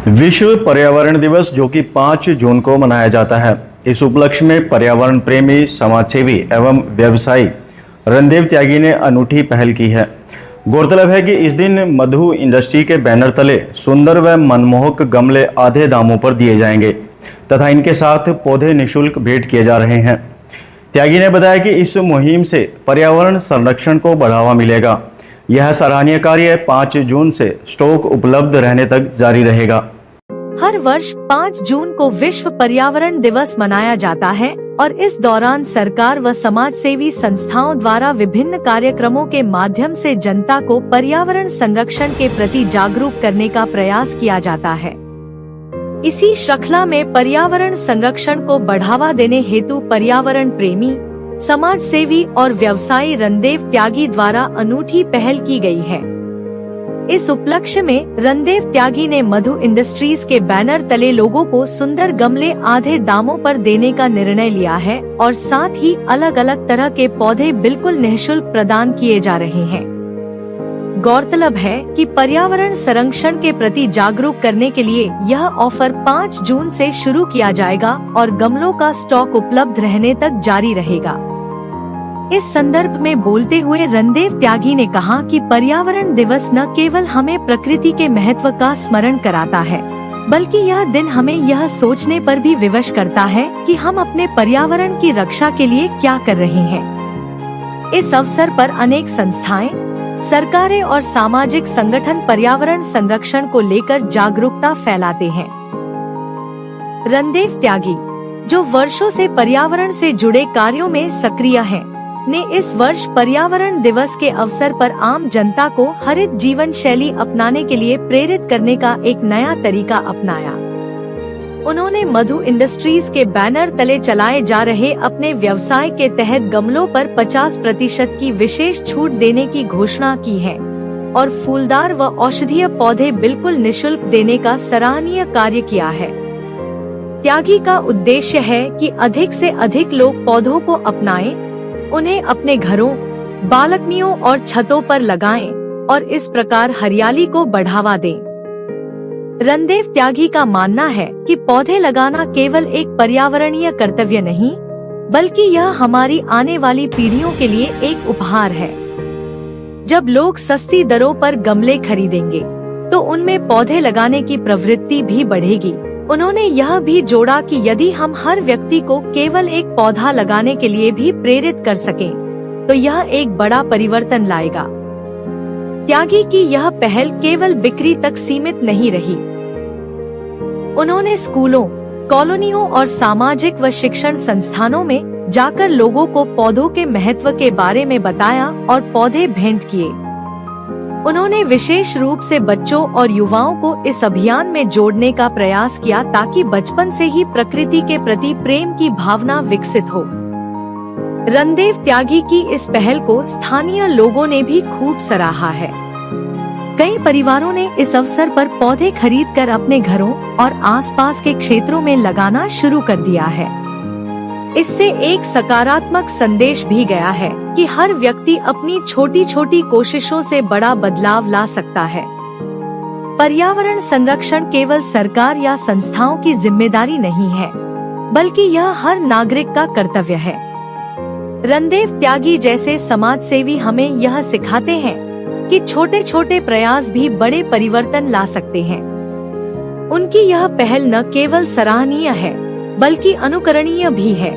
विश्व पर्यावरण दिवस जो कि 5 जून को मनाया जाता है। इस उपलक्ष्य में पर्यावरण प्रेमी, समाजसेवी एवं व्यवसायी रणदेव त्यागी ने अनूठी पहल की है। गौरतलब है कि इस दिन मधु इंडस्ट्री के बैनर तले सुंदर व मनमोहक गमले आधे दामों पर दिए जाएंगे तथा इनके साथ पौधे निःशुल्क भेंट किए जा रहे हैं। त्यागी ने बताया कि इस मुहिम से पर्यावरण संरक्षण को बढ़ावा मिलेगा। यह सराहनीय कार्य 5 जून से स्टॉक उपलब्ध रहने तक जारी रहेगा। हर वर्ष 5 जून को विश्व पर्यावरण दिवस मनाया जाता है और इस दौरान सरकार व समाजसेवी संस्थाओं द्वारा विभिन्न कार्यक्रमों के माध्यम से जनता को पर्यावरण संरक्षण के प्रति जागरूक करने का प्रयास किया जाता है। इसी श्रृंखला में पर्यावरण संरक्षण को बढ़ावा देने हेतु पर्यावरण प्रेमी, समाजसेवी और व्यवसायी रणदेव त्यागी द्वारा अनूठी पहल की गई है। इस उपलक्ष्य में रणदेव त्यागी ने मधु इंडस्ट्रीज के बैनर तले लोगों को सुंदर गमले आधे दामों पर देने का निर्णय लिया है और साथ ही अलग अलग तरह के पौधे बिल्कुल निःशुल्क प्रदान किए जा रहे हैं। गौरतलब है कि पर्यावरण संरक्षण के प्रति जागरूक करने के लिए यह ऑफर 5 जून से शुरू किया जाएगा और गमलों का स्टॉक उपलब्ध रहने तक जारी रहेगा। इस संदर्भ में बोलते हुए रणदेव त्यागी ने कहा कि पर्यावरण दिवस न केवल हमें प्रकृति के महत्व का स्मरण कराता है, बल्कि यह दिन हमें यह सोचने पर भी विवश करता है कि हम अपने पर्यावरण की रक्षा के लिए क्या कर रहे हैं। इस अवसर पर अनेक संस्थाएं, सरकारें और सामाजिक संगठन पर्यावरण संरक्षण को लेकर जागरूकता फैलाते हैं। रणदेव त्यागी, जो वर्षों से पर्यावरण से जुड़े कार्यों में सक्रिय हैं, ने इस वर्ष पर्यावरण दिवस के अवसर पर आम जनता को हरित जीवन शैली अपनाने के लिए प्रेरित करने का एक नया तरीका अपनाया। उन्होंने मधु इंडस्ट्रीज के बैनर तले चलाए जा रहे अपने व्यवसाय के तहत गमलों पर 50% की विशेष छूट देने की घोषणा की है और फूलदार व औषधीय पौधे बिल्कुल निःशुल्क देने का सराहनीय कार्य किया है। त्यागी का उद्देश्य है कि अधिक से अधिक लोग पौधों को अपनाएं, उन्हें अपने घरों, बालकनियों और छतों पर लगाएं और इस प्रकार हरियाली को बढ़ावा दें। रणदेव त्यागी का मानना है कि पौधे लगाना केवल एक पर्यावरणीय कर्तव्य नहीं, बल्कि यह हमारी आने वाली पीढ़ियों के लिए एक उपहार है। जब लोग सस्ती दरों पर गमले खरीदेंगे, तो उनमें पौधे लगाने की प्रवृत्ति भी बढ़ेगी। उन्होंने यह भी जोड़ा कि यदि हम हर व्यक्ति को केवल एक पौधा लगाने के लिए भी प्रेरित कर सकें, तो यह एक बड़ा परिवर्तन लाएगा। त्यागी की यह पहल केवल बिक्री तक सीमित नहीं रही। उन्होंने स्कूलों, कॉलोनियों और सामाजिक व शिक्षण संस्थानों में जाकर लोगों को पौधों के महत्व के बारे में बताया और पौधे भेंट किए। उन्होंने विशेष रूप से बच्चों और युवाओं को इस अभियान में जोड़ने का प्रयास किया ताकि बचपन से ही प्रकृति के प्रति प्रेम की भावना विकसित हो। रणदेव त्यागी की इस पहल को स्थानीय लोगों ने भी खूब सराहा है। कई परिवारों ने इस अवसर पर पौधे खरीदकर अपने घरों और आसपास के क्षेत्रों में लगाना शुरू कर दिया है। इससे एक सकारात्मक संदेश भी गया है कि हर व्यक्ति अपनी छोटी छोटी कोशिशों से बड़ा बदलाव ला सकता है। पर्यावरण संरक्षण केवल सरकार या संस्थाओं की जिम्मेदारी नहीं है, बल्कि यह हर नागरिक का कर्तव्य है। रणदेव त्यागी जैसे समाजसेवी हमें यह सिखाते हैं कि छोटे छोटे प्रयास भी बड़े परिवर्तन ला सकते हैं। उनकी यह पहल न केवल सराहनीय है, बल्कि अनुकरणीय भी है।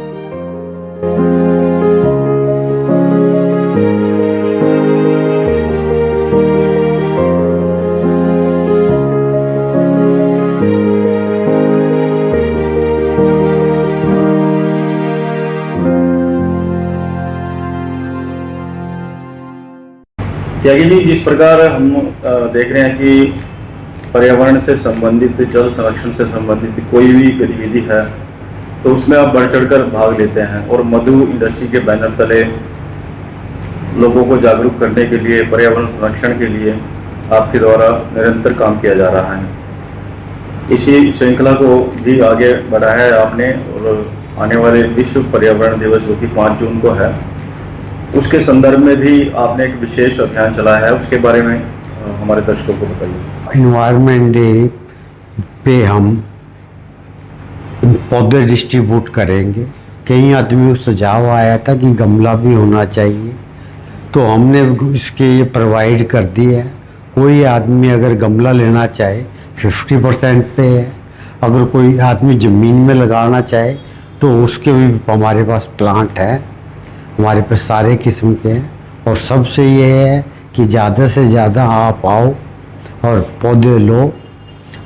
त्यागी जी, जिस प्रकार हम देख रहे हैं कि पर्यावरण से संबंधित, जल संरक्षण से संबंधित कोई भी गतिविधि है तो उसमें आप बढ़ चढ़कर भाग लेते हैं और मधु इंडस्ट्री के बैनर तले लोगों को जागरूक करने के लिए, पर्यावरण संरक्षण के लिए आपके द्वारा निरंतर काम किया जा रहा है। इसी श्रृंखला को भी आगे बढ़ाया है आपने और आने वाले विश्व पर्यावरण दिवस जो कि 5 जून को है, उसके संदर्भ में भी आपने एक विशेष अभियान चलाया है। उसके बारे में हमारे दर्शकों को बताइए। एनवायरनमेंट डे पे हम पौधे डिस्ट्रीब्यूट करेंगे। कई आदमियों को सुझाव आया था कि गमला भी होना चाहिए, तो हमने इसके ये प्रोवाइड कर दिया है। कोई आदमी अगर गमला लेना चाहे 50% पे है, अगर कोई आदमी ज़मीन में लगाना चाहे तो उसके भी हमारे पास प्लांट है, हमारे पास सारे किस्म के हैं। और सबसे ये है कि ज़्यादा से ज़्यादा आप आओ और पौधे लो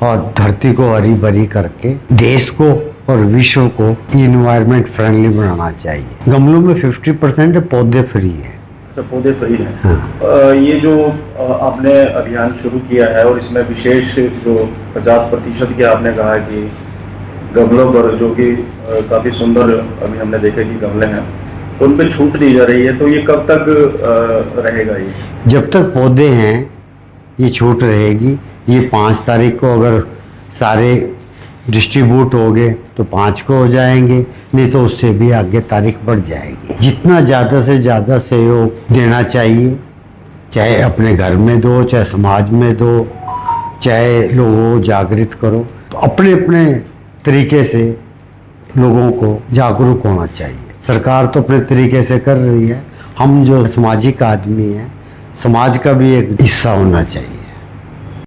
और धरती को हरी भरी करके देश को और विश्व को इन्वायरमेंट फ्रेंडली बनाना चाहिए। गमलों में 50% पौधे फ्री है। अच्छा, पौधे फ्री हैं। हाँ। ये जो आपने अभियान शुरू किया है और इसमें विशेष जो 50% की आपने कहा कि गमलों पर, जो कि काफ़ी सुंदर अभी हमने देखे कि गमले हैं, उन पे छूट दी जा रही है, तो ये कब तक रहेगा? ये जब तक पौधे हैं ये छूट रहेगी। ये 5 तारीख को अगर सारे डिस्ट्रीब्यूट हो गए तो 5 को हो जाएंगे, नहीं तो उससे भी आगे तारीख बढ़ जाएगी। जितना ज़्यादा से ज़्यादा सहयोग देना चाहिए, चाहे अपने घर में दो, चाहे समाज में दो, चाहे लोगों को जागृत करो, तो अपने अपने तरीके से लोगों को जागरूक होना चाहिए। सरकार तो अपने तरीके से कर रही है, हम जो सामाजिक आदमी हैं, समाज का भी एक हिस्सा होना चाहिए।